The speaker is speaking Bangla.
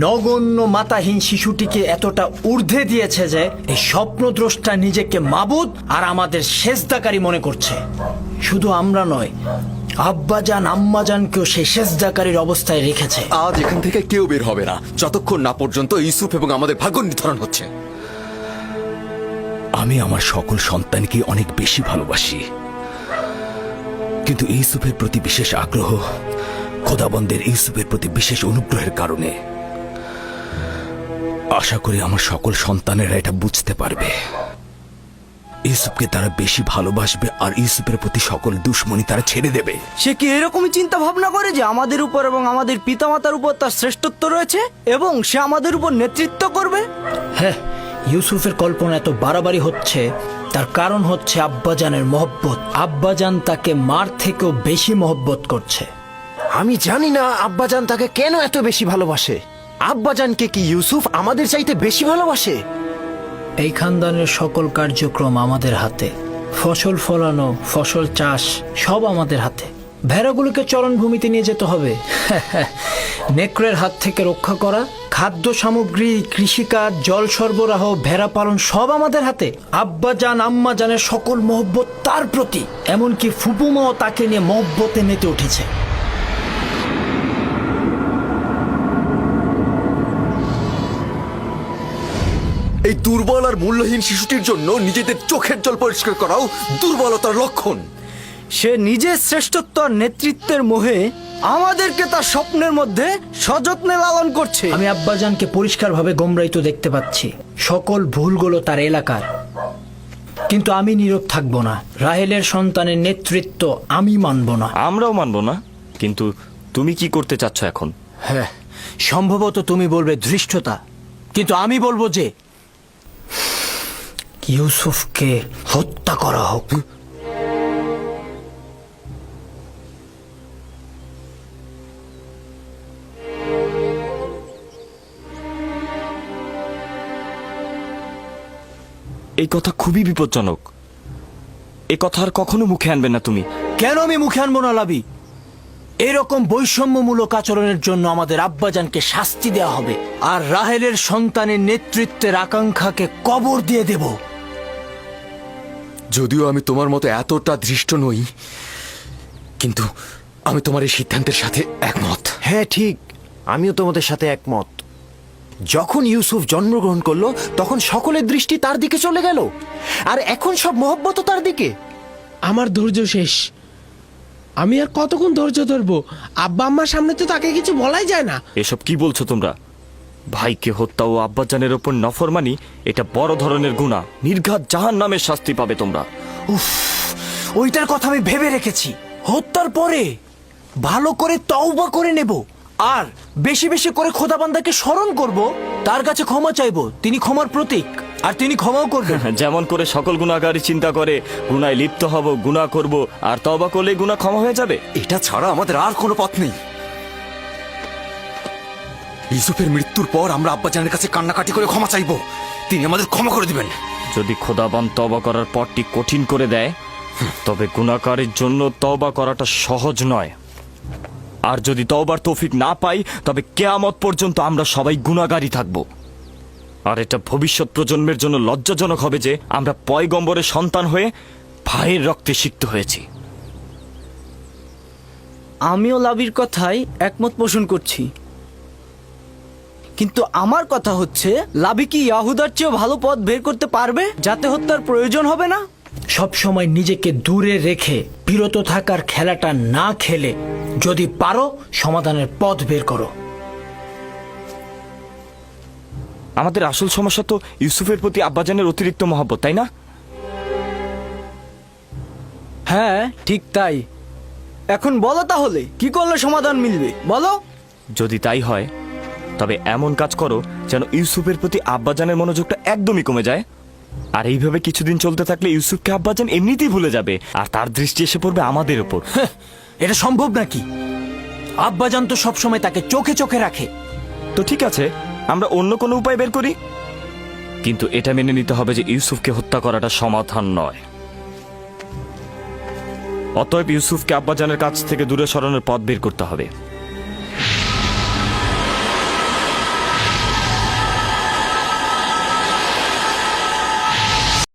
নগণ্য মাতাহীন শিশুটিকে এতটা ঊর্ধ্বে দিয়েছে যে এই স্বপ্নদ্রষ্টা নিজেকে মাবুদ আর আমাদের সেজদাকারী মনে করছে। শুধু আমরা নয়, আব্বাজান আম্মাজানকেও সে সেজদাকারীর অবস্থায় রেখেছে। আজ এখান থেকে কেউ বের হবে না যতক্ষণ না পর্যন্ত ইউসুফ এবং আমাদের ভাগ্য নির্ধারণ হচ্ছে। আমি আমার সকল সন্তানকে অনেক বেশি ভালোবাসি, কিন্তু ইউসুফের প্রতি বিশেষ আগ্রহ খোদাবন্দের ইউসুফের প্রতি বিশেষ অনুগ্রহের কারণে। আশা করি আমার সকল সন্তানেরা এটা বুঝতে পারবে। ইউসুফকে তারা বেশি ভালোবাসবে আর ইউসুফের প্রতি সকল দুশ্মনী তারা ছেড়ে দেবে। সে কি এরকমই চিন্তা ভাবনা করে যে আমাদের উপর এবং আমাদের পিতামাতার উপর তার শ্রেষ্ঠত্ব রয়েছে এবং সে আমাদের উপর নেতৃত্ব করবে? হ্যাঁ, ইউসুফের কল্পনা এত বাড়াবাড়ি হচ্ছে, তার কারণ হচ্ছে আব্বাজানের মহব্বত। আব্বাজান তাকে মার থেকেও বেশি মহব্বত করছে। আমি জানি না আব্বাজান তাকে কেন এত বেশি ভালোবাসে। আব্বাজানকে কি ইউসুফ আমাদের চাইতে বেশি ভালোবাসে? এই খানদানের সকল কার্যক্রম আমাদের হাতে। ফসল ফলানো, ফসল চাষ সব আমাদের হাতে। ভেড়াগুলোকে চরণভূমিতে নিয়ে যেতে হবে, নেকড়ের হাত থেকে রক্ষা করা, খাদ্য সামগ্রী, কৃষিকাজ, জল সরবরাহ, ভেড়া পালন সব আমাদের হাতে। আব্বাজান আম্মাজানের সকল মহব্বত তার প্রতি, এমনকি ফুপুমাও তাকে নিয়ে মহব্বতে মেতে উঠেছে। এই দুর্বল আর মূল্যহীন শিশুটির জন্য নিজেদের চোখের জল পরিষ্কার করাও দুর্বলতার লক্ষণ। সে নিজের শ্রেষ্ঠত্ব আর নেতৃত্বের মোহে আমাদেরকে তার স্বপ্নের মধ্যে সযত্নে লালন করছে। আমি আব্বাজানকে পরিষ্কারভাবে গোমরাইত দেখতে পাচ্ছি। সকল ভুলগুলো তার এলাকার, কিন্তু আমি নীরব থাকবো না। রাহেলের সন্তানের নেতৃত্ব আমি মানব না। আমরাও মানব না, কিন্তু তুমি কি করতে চাচ্ছ এখন? হ্যাঁ, সম্ভবত তুমি বলবে ধৃষ্টতা, কিন্তু আমি বলবো যে ইউসুফকে হত্যা করা হোক। এই কথা খুবই বিপজ্জনক। এই কথা আর কখনো মুখে আনবে না তুমি। কেন আমি মুখে আনবো না লাবি? এরকম বৈষম্যমূলক আচরণের জন্য আমাদের আব্বাজানকে শাস্তি দেওয়া হবে, আর রাহেলের সন্তানের নেতৃত্বের আকাঙ্ক্ষাকে কবর দিয়ে দেব। যদিও আমি তোমার মতো এতটা দৃষ্ট নই, কিন্তু আমি তোমার এই সিদ্ধান্তের সাথে একমত। হ্যাঁ ঠিক, আমিও তোমাদের সাথে একমত। যখন ইউসুফ জন্মগ্রহণ করলো তখন সকলের দৃষ্টি তার দিকে চলে গেল, আর এখন সব মহব্বত তার দিকে। আমার ধৈর্য শেষ। আমি আর কতক্ষণ ধৈর্য ধরবো? আব্বা আম্মার সামনে তো তাকে কিছু বলাই যায় না। এসব কি বলছো তোমরা? ভাইকে হত্যা ও আব্বাজানের ওপর নফরমানি, এটা বড় ধরনের গুনাহ। নির্ঘাত জাহান্নামের শাস্তি পাবে তোমরা। ওইটার কথা আমি ভেবে রেখেছি। হত্যার পরে ভালো করে তওবা করে নেব, আর বেশি বেশি করে খোদাবান্দাকে স্মরণ করব, তার কাছে ক্ষমা চাইবো। তিনি ক্ষমার প্রতীক, আর তিনি ক্ষমাও করবেন। যেমন করে সকল গুনাহগারী চিন্তা করে গুনায় লিপ্ত হব, গুনাহ করব, আর তওবা করলে গুনাহ ক্ষমা হয়ে যাবে। এটা ছাড়া আমাদের আর কোনো পথ নেই। ইউসুফের মৃত্যুর পর আমরা আব্বাজানের কাছে কান্নাকাটি করে ক্ষমা চাইবো, তিনি আমাদের ক্ষমা করে দিবেন। যদি খোদাবান তওবা করার পথটি কঠিন করে দেয়, তবে গুনাহকারীর জন্য তওবা করাটা সহজ নয়। আর যদি তওবার তৌফিক না পাই, তবে কিয়ামত পর্যন্ত আমরা সবাই গুনাহগারী থাকব। আর এটা ভবিষ্যৎ প্রজন্মের জন্য লজ্জাজনক হবে যে আমরা পয়গম্বরের সন্তান হয়ে ভাইয়ের রক্তে সিক্ত হয়েছি। আমিও লাবির কথাই একমত পোষণ করছি, কিন্তু আমার কথা হচ্ছে, লাবি কি ইয়াহুদার চেয়েও ভালো পথ বের করতে পারবে যাতে হত্যার প্রয়োজন হবে না? সব সময় নিজেকে দূরে রেখে বিরত থাকার খেলাটা না খেলে যদি পারো সমাধানের পথ বের করো। আমাদের আসল সমস্যা তো ইউসুফের প্রতি আব্বাজানের অতিরিক্ত মহব্বত, তাই না? হ্যাঁ ঠিক তাই। এখন বলো তাহলে কি করলে সমাধান মিলবে, বলো। যদি তাই হয়, তবে এমন কাজ করো যেন ইউসুফের প্রতি আব্বাজানের মনোযোগটা একদমই কমে যায়। আর এইভাবে কিছুদিন চলতে থাকলে ইউসুফকে আব্বাজান এমনিতেই ভুলে যাবে, আর তার দৃষ্টি এসে পড়বে আমাদের উপর। এটা সম্ভব নাকি? আব্বাজান তো সবসময় তাকে চোখে চোখে রাখে। তো ঠিক আছে, আমরা অন্য কোনো উপায় বের করি, কিন্তু এটা মেনে নিতে হবে যে ইউসুফকে হত্যা করাটা সমাধান নয়। অতএব ইউসুফকে আব্বাজানের কাছ থেকে দূরে সরানোর পথ বের করতে হবে।